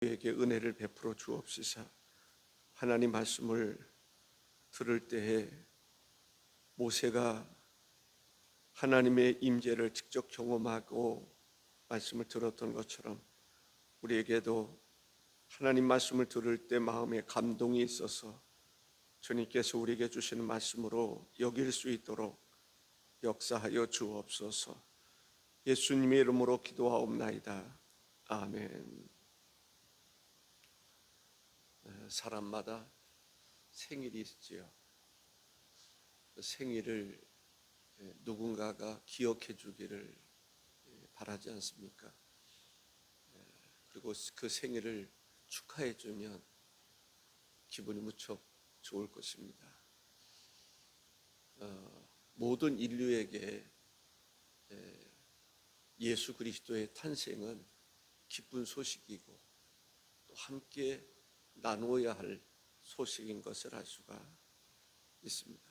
우리에게 은혜를 베풀어 주옵시사. 하나님 말씀을 들을 때에 모세가 하나님의 임재를 직접 경험하고 말씀을 들었던 것처럼 우리에게도 하나님 말씀을 들을 때 마음에 감동이 있어서 주님께서 우리에게 주시는 말씀으로 여길 수 있도록 역사하여 주옵소서. 예수님의 이름으로 기도하옵나이다. 아멘. 사람마다 생일이 있지요. 그 생일을 누군가가 기억해 주기를 바라지 않습니까? 그리고 그 생일을 축하해 주면 기분이 무척 좋을 것입니다. 모든 인류에게 예수 그리스도의 탄생은 기쁜 소식이고 또 함께 나누어야 할 소식인 것을 알 수가 있습니다.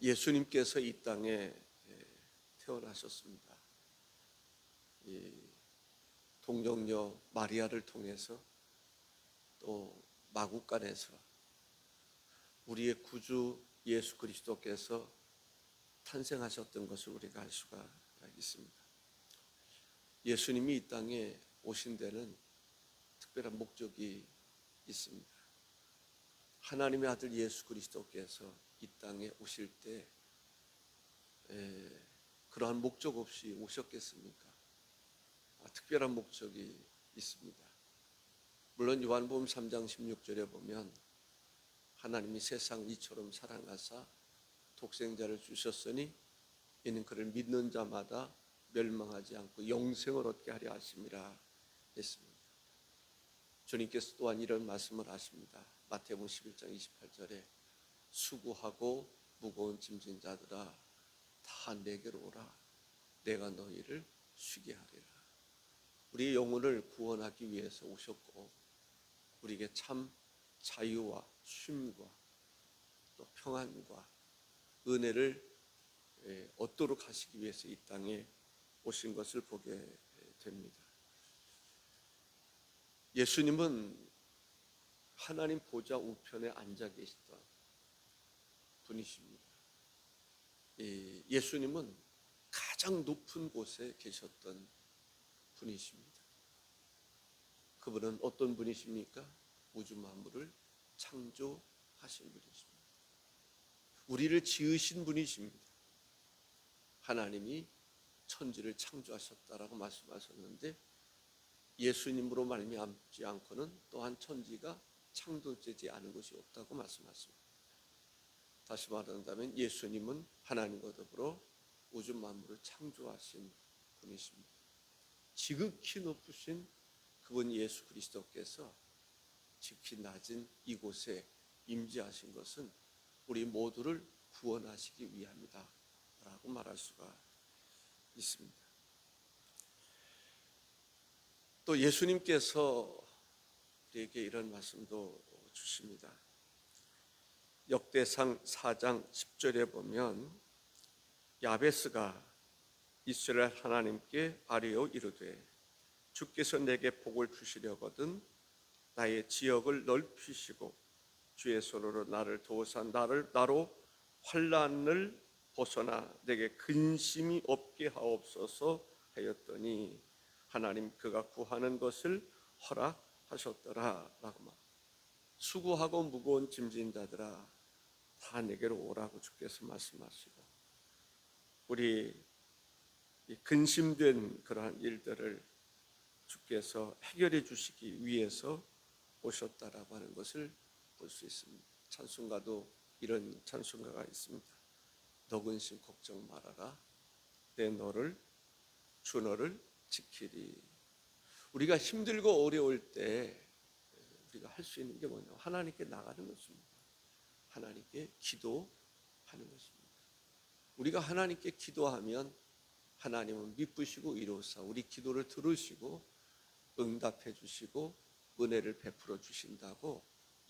예수님께서 이 땅에 태어나셨습니다. 동정녀 마리아를 통해서 또 마구간에서 우리의 구주 예수 그리스도께서 탄생하셨던 것을 우리가 알 수가 있습니다. 예수님이 이 땅에 오신 데는 특별한 목적이 있습니다. 하나님의 아들 예수 그리스도께서 이 땅에 오실 때 그러한 목적 없이 오셨겠습니까? 특별한 목적이 있습니다. 물론 요한복음 3장 16절에 보면 하나님이 세상 이처럼 사랑하사 독생자를 주셨으니 이는 그를 믿는 자마다 멸망하지 않고 영생을 얻게 하려 하심이라 했습니다. 주님께서 또한 이런 말씀을 하십니다. 마태복음 11장 28절에 수고하고 무거운 짐진 자들아 다 내게로 오라. 내가 너희를 쉬게 하리라. 우리의 영혼을 구원하기 위해서 오셨고 우리에게 참 자유와 쉼과 또 평안과 은혜를 얻도록 하시기 위해서 이 땅에 오신 것을 보게 됩니다. 예수님은 하나님 보좌 우편에 앉아 계시던 분이십니다. 예수님은 가장 높은 곳에 계셨던 분이십니다. 그분은 어떤 분이십니까? 우주 만물을 창조하신 분이십니다. 우리를 지으신 분이십니다. 하나님이 천지를 창조하셨다라고 말씀하셨는데 예수님으로 말미암지 않고는 또한 천지가 창조되지 않은 것이 없다고 말씀하십니다. 다시 말한다면 예수님은 하나님과 더불어 우주 만물을 창조하신 분이십니다. 지극히 높으신 그분 예수 그리스도께서 지극히 낮은 이곳에 임재하신 것은 우리 모두를 구원하시기 위함이다 라고 말할 수가 있습니다. 또 예수님께서 우리에게 이런 말씀도 주십니다. 역대상 4장 10절에 보면 야베스가 이스라엘 하나님께 아뢰어 이르되 주께서 내게 복을 주시려거든 나의 지역을 넓히시고 주의 손으로 나를 도우사 나로 환난을 벗어나 내게 근심이 없게 하옵소서 하였더니 하나님 그가 구하는 것을 허락하셨더라 라고 말. 수고하고 무거운 짐진 자들아 다 내게로 오라고 주께서 말씀하시고 우리 근심된 그러한 일들을 주께서 해결해 주시기 위해서 오셨다라고 하는 것을 볼 수 있습니다. 찬송가도 이런 찬송가가 있습니다. 너 근심 걱정 말아라 주 너를 지키리. 우리가 힘들고 어려울 때 우리가 할 수 있는 게 뭐냐면 하나님께 나가는 것입니다. 하나님께 기도하는 것입니다. 우리가 하나님께 기도하면 하나님은 미쁘시고 이로써 우리 기도를 들으시고 응답해 주시고 은혜를 베풀어 주신다고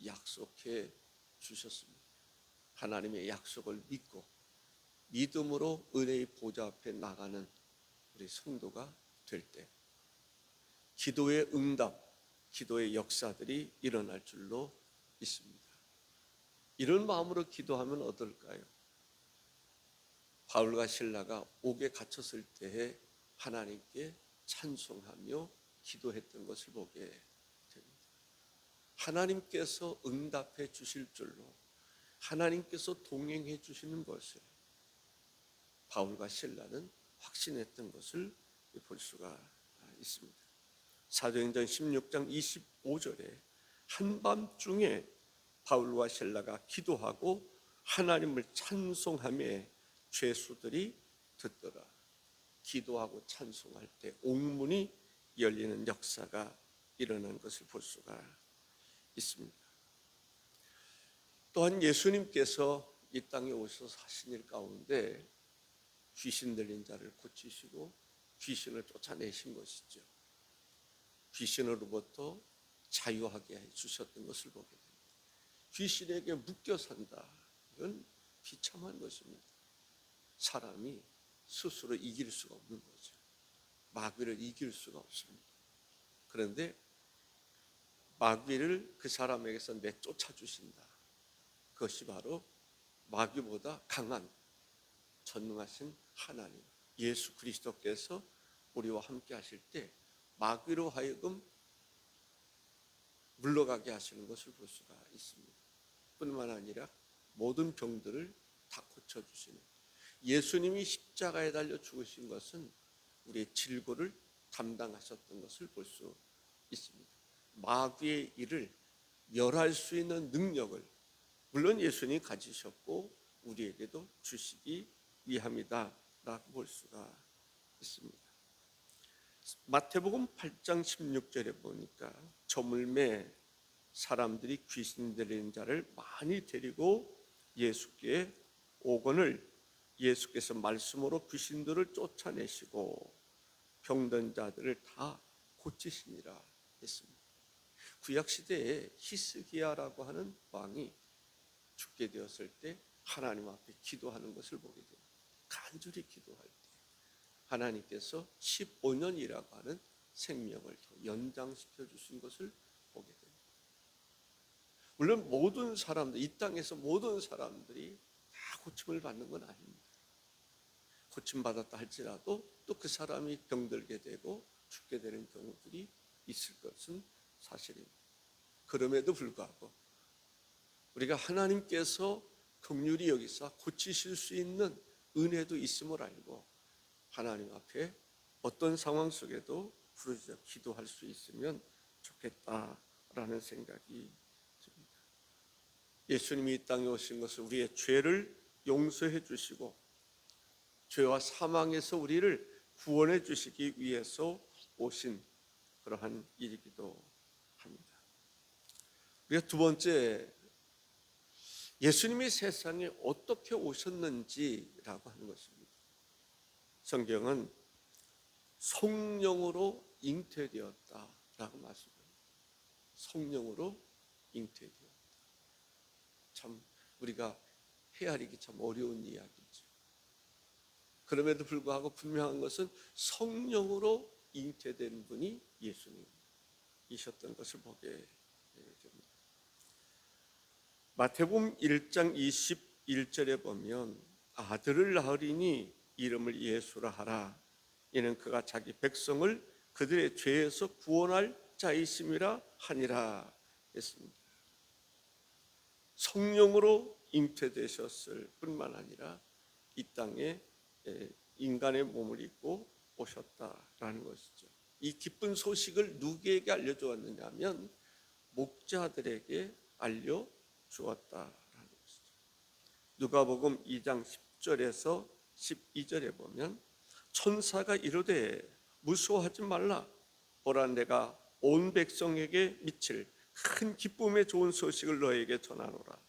약속해 주셨습니다. 하나님의 약속을 믿고 믿음으로 은혜의 보좌 앞에 나가는 우리 성도가 될 때 기도의 응답, 기도의 역사들이 일어날 줄로 믿습니다. 이런 마음으로 기도하면 어떨까요? 바울과 실라가 옥에 갇혔을 때에 하나님께 찬송하며 기도했던 것을 보게 됩니다. 하나님께서 응답해 주실 줄로, 하나님께서 동행해 주시는 것을 바울과 실라는 확신했던 것을 볼 수가 있습니다. 사도행전 16장 25절에 한밤중에 바울과 실라가 기도하고 하나님을 찬송하며 죄수들이 듣더라. 기도하고 찬송할 때 옥문이 열리는 역사가 일어난 것을 볼 수가 있습니다. 또한 예수님께서 이 땅에 오셔서 하신 일 가운데 귀신 들린 자를 고치시고 귀신을 쫓아내신 것이죠. 귀신으로부터 자유하게 해주셨던 것을 보게 됩니다. 귀신에게 묶여 산다, 이건 비참한 것입니다. 사람이 스스로 이길 수가 없는 거죠. 마귀를 이길 수가 없습니다. 그런데 마귀를 그 사람에게서 내쫓아 주신다. 그것이 바로 마귀보다 강한 전능하신 하나님 예수 그리스도께서 우리와 함께 하실 때 마귀로 하여금 물러가게 하시는 것을 볼 수가 있습니다. 뿐만 아니라 모든 병들을 다 고쳐주시는, 예수님이 십자가에 달려 죽으신 것은 우리의 질고를 담당하셨던 것을 볼 수 있습니다. 마귀의 일을 멸할 수 있는 능력을 물론 예수님이 가지셨고 우리에게도 주시기 위함이다 라고 볼 수가 있습니다. 마태복음 8장 16절에 보니까 저물매 사람들이 귀신 들린 자를 많이 데리고 예수께 오거늘 예수께서 말씀으로 귀신들을 쫓아내시고 병든 자들을 다 고치시니라 했습니다. 구약시대에 히스기야라고 하는 왕이 죽게 되었을 때 하나님 앞에 기도하는 것을 보게 됩니다. 간절히 기도할 때 하나님께서 15년이라고 하는 생명을 더 연장시켜 주신 것을 보게 됩니다. 물론 모든 사람들, 이 땅에서 모든 사람들이 다 고침을 받는 건 아닙니다. 고침받았다 할지라도 또 그 사람이 병들게 되고 죽게 되는 경우들이 있을 것은 사실입니다. 그럼에도 불구하고 우리가 하나님께서 긍휼히 여기사 고치실 수 있는 은혜도 있음을 알고 하나님 앞에 어떤 상황 속에도 부르짖어 기도할 수 있으면 좋겠다라는 생각이 듭니다. 예수님이 이 땅에 오신 것은 우리의 죄를 용서해 주시고 죄와 사망에서 우리를 구원해 주시기 위해서 오신 그러한 일이기도 합니다. 우리가 두 번째, 예수님이 세상에 어떻게 오셨는지라고 하는 것입니다. 성경은 성령으로 잉태되었다라고 말씀합니다. 성령으로 잉태되었다. 참 우리가 헤아리기 참 어려운 이야기죠. 그럼에도 불구하고 분명한 것은 성령으로 잉태된 분이 예수님이셨던 것을 보게 됩니다. 마태복음 1장 21절에 보면 아들을 낳으리니 이름을 예수라 하라. 이는 그가 자기 백성을 그들의 죄에서 구원할 자이심이라 하니라 했습니다. 성령으로 잉태되셨을 뿐만 아니라 이 땅에 인간의 몸을 입고 오셨다라는 것이죠. 이 기쁜 소식을 누구에게 알려주었느냐 하면 목자들에게 알려주었다라는 것이죠. 누가복음 2장 10절에서 12절에 보면 천사가 이르되 무서워하지 말라. 보라 내가 온 백성에게 미칠 큰 기쁨의 좋은 소식을 너에게 전하노라.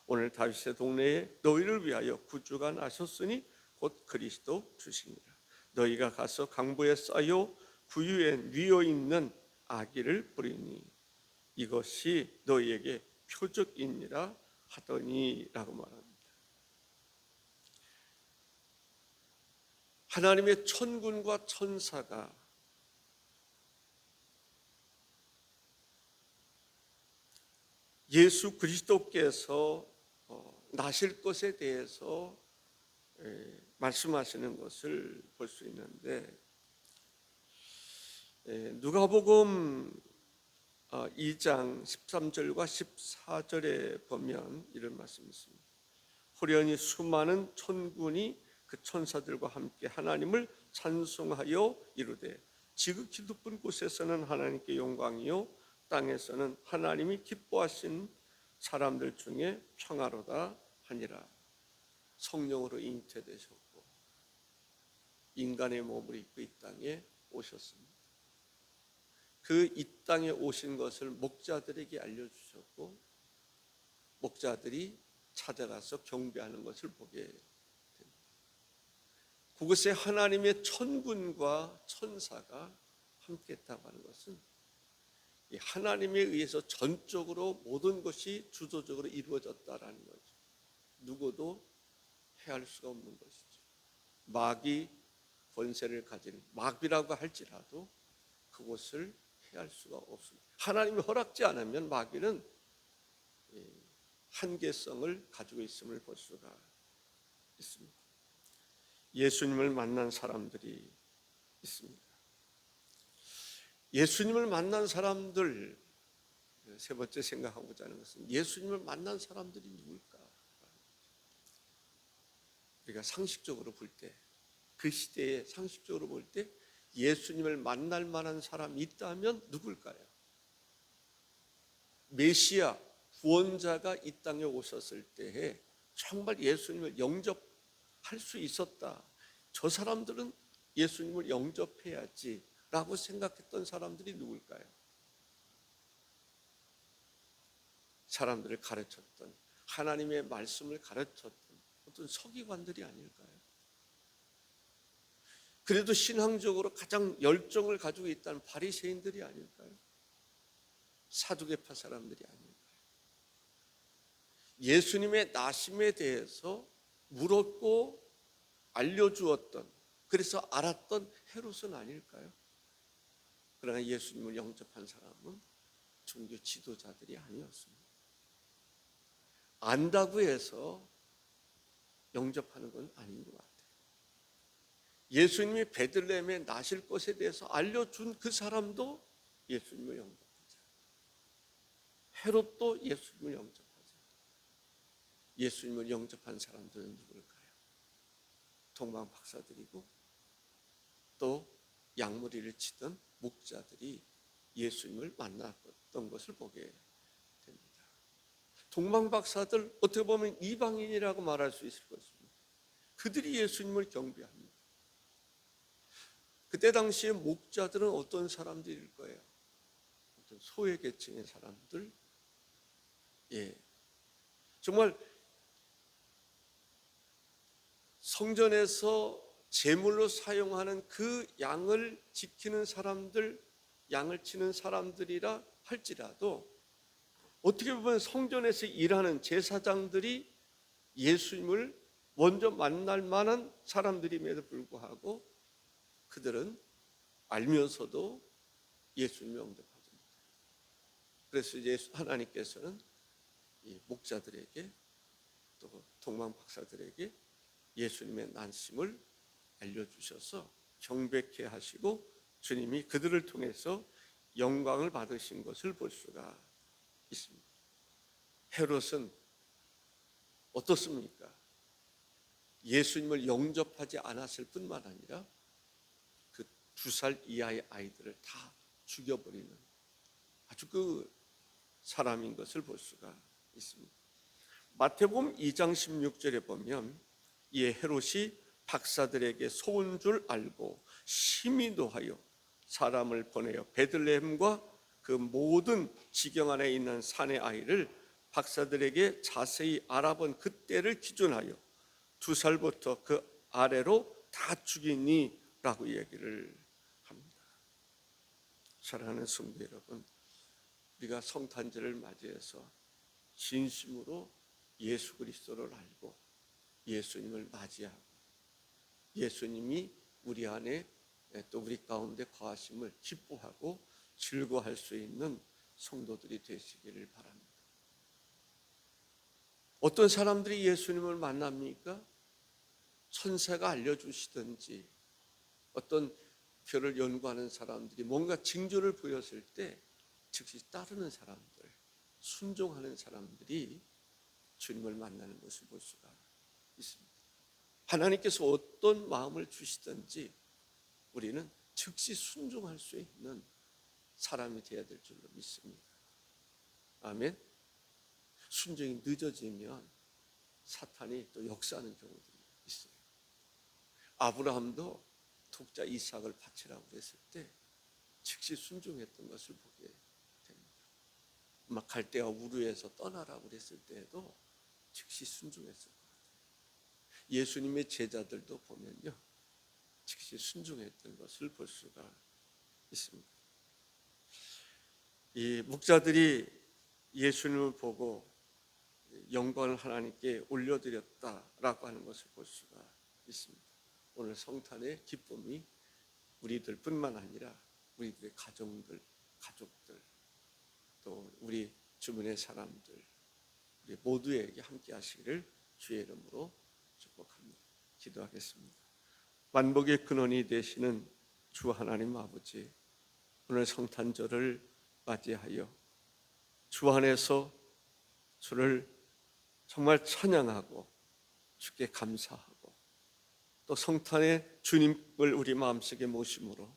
오늘 다윗의 동네에 너희를 위하여 구주가 나셨으니 곧 그리스도 주시니라. 너희가 가서 강보에 쌓여 구유에 뉘어 있는 아기를 부리니 이것이 너희에게 표적이니라 하더니라고 말합니다. 하나님의 천군과 천사가 예수 그리스도께서 나실 것에 대해서 말씀하시는 것을 볼 수 있는데, 누가복음 2장 13절과 14절에 보면 이런 말씀이 있습니다. 호련히 수많은 천군이 그 천사들과 함께 하나님을 찬송하여 이르되 지극히 높은 곳에서는 하나님께 영광이요 땅에서는 하나님이 기뻐하신 사람들 중에 평화로다 하니라. 성령으로 잉태되셨고 인간의 몸을 입고 이 땅에 오셨습니다. 그 이 땅에 오신 것을 목자들에게 알려주셨고 목자들이 찾아가서 경배하는 것을 보게 됩니다. 그곳에 하나님의 천군과 천사가 함께했다고 하는 것은 이 하나님에 의해서 전적으로 모든 것이 주도적으로 이루어졌다라는 거죠. 누구도 해할 수가 없는 것이죠. 마귀 권세를 가진 마귀라고 할지라도 그것을 해할 수가 없습니다. 하나님이 허락지 않으면 마귀는 한계성을 가지고 있음을 볼 수가 있습니다. 예수님을 만난 사람들이 있습니다. 예수님을 만난 사람들, 세 번째 생각하고자 하는 것은 예수님을 만난 사람들이 누굴까? 우리가 상식적으로 볼 때, 그 시대에 상식적으로 볼 때 예수님을 만날 만한 사람이 있다면 누굴까요? 메시아, 구원자가 이 땅에 오셨을 때에 정말 예수님을 영접할 수 있었다. 저 사람들은 예수님을 영접해야지 라고 생각했던 사람들이 누굴까요? 사람들을 가르쳤던, 하나님의 말씀을 가르쳤던 어떤 서기관들이 아닐까요? 그래도 신앙적으로 가장 열정을 가지고 있다는 바리새인들이 아닐까요? 사두개파 사람들이 아닐까요? 예수님의 나심에 대해서 물었고 알려주었던, 그래서 알았던 헤롯은 아닐까요? 그러나 예수님을 영접한 사람은 종교 지도자들이 아니었습니다. 안다고 해서 영접하는 건 아닌 것 같아요. 예수님이 베들레헴에 나실 것에 대해서 알려준 그 사람도 예수님을 영접하지 않아요. 헤롯도 예수님을 영접하지 않아요. 예수님을 영접한 사람들은 누굴까요? 동방 박사들이고 또 양무리를 치던 목자들이 예수님을 만났던 것을 보게 됩니다. 동방 박사들 어떻게 보면 이방인이라고 말할 수 있을 것입니다. 그들이 예수님을 경배합니다. 그때 당시에 목자들은 어떤 사람들일 거예요? 어떤 소외 계층의 사람들, 정말 성전에서 제물로 사용하는 그 양을 지키는 사람들, 양을 치는 사람들이라 할지라도 어떻게 보면 성전에서 일하는 제사장들이 예수님을 먼저 만날 만한 사람들임에도 불구하고 그들은 알면서도 예수님을 영접하지 못해요. 그래서 하나님께서는 이 목자들에게 또 동방 박사들에게 예수님의 난심을 알려주셔서 경배케 하시고 주님이 그들을 통해서 영광을 받으신 것을 볼 수가 있습니다. 헤롯은 어떻습니까? 예수님을 영접하지 않았을 뿐만 아니라 그 2살 이하의 아이들을 다 죽여버리는 아주 그 사람인 것을 볼 수가 있습니다. 마태복음 2장 16절에 보면 이 헤롯이 박사들에게 속은 줄 알고 심히 노하여 사람을 보내어 베들레헴과 그 모든 지경 안에 있는 산의 아이를 박사들에게 자세히 알아본 그때를 기준하여 2살부터 그 아래로 다 죽이니 라고 얘기를 합니다. 사랑하는 성도 여러분, 우리가 성탄절을 맞이해서 진심으로 예수 그리스도를 알고 예수님을 맞이하고 예수님이 우리 안에 또 우리 가운데 거하심을 기뻐하고 즐거워할 수 있는 성도들이 되시기를 바랍니다. 어떤 사람들이 예수님을 만납니까? 천사가 알려주시든지 어떤 별을 연구하는 사람들이 뭔가 징조를 보였을 때 즉시 따르는 사람들, 순종하는 사람들이 주님을 만나는 것을 볼 수가 있습니다. 하나님께서 어떤 마음을 주시든지 우리는 즉시 순종할 수 있는 사람이 되어야 될 줄로 믿습니다. 아멘. 순종이 늦어지면 사탄이 또 역사하는 경우들이 있어요. 아브라함도 독자 이삭을 바치라고 그랬을 때 즉시 순종했던 것을 보게 됩니다. 막 갈대아 우르에서 떠나라고 그랬을 때에도 즉시 순종했을 것 같아요. 예수님의 제자들도 보면요, 즉시 순종했던 것을 볼 수가 있습니다. 이 목자들이 예수님을 보고 영광을 하나님께 올려드렸다라고 하는 것을 볼 수가 있습니다. 오늘 성탄의 기쁨이 우리들 뿐만 아니라 우리들의 가족들, 또 우리 주변의 사람들, 우리 모두에게 함께 하시기를 주의 이름으로 축복합니다. 기도하겠습니다. 만복의 근원이 되시는 주 하나님 아버지, 오늘 성탄절을 맞이하여 주 안에서 주를 정말 찬양하고 주께 감사하고 또 성탄의 주님을 우리 마음속에 모심으로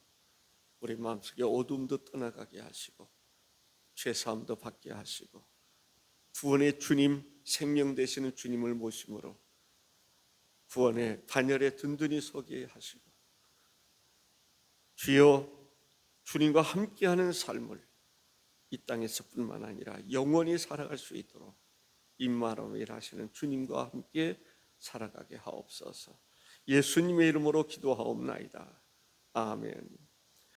우리 마음속에 어둠도 떠나가게 하시고 죄사함도 받게 하시고 구원의 주님, 생명 되시는 주님을 모심으로 구원의 단열에 든든히 서게 하시고 주여 주님과 함께하는 삶을 이 땅에서뿐만 아니라 영원히 살아갈 수 있도록 임마누엘 일하시는 주님과 함께 살아가게 하옵소서. 예수님의 이름으로 기도하옵나이다. 아멘.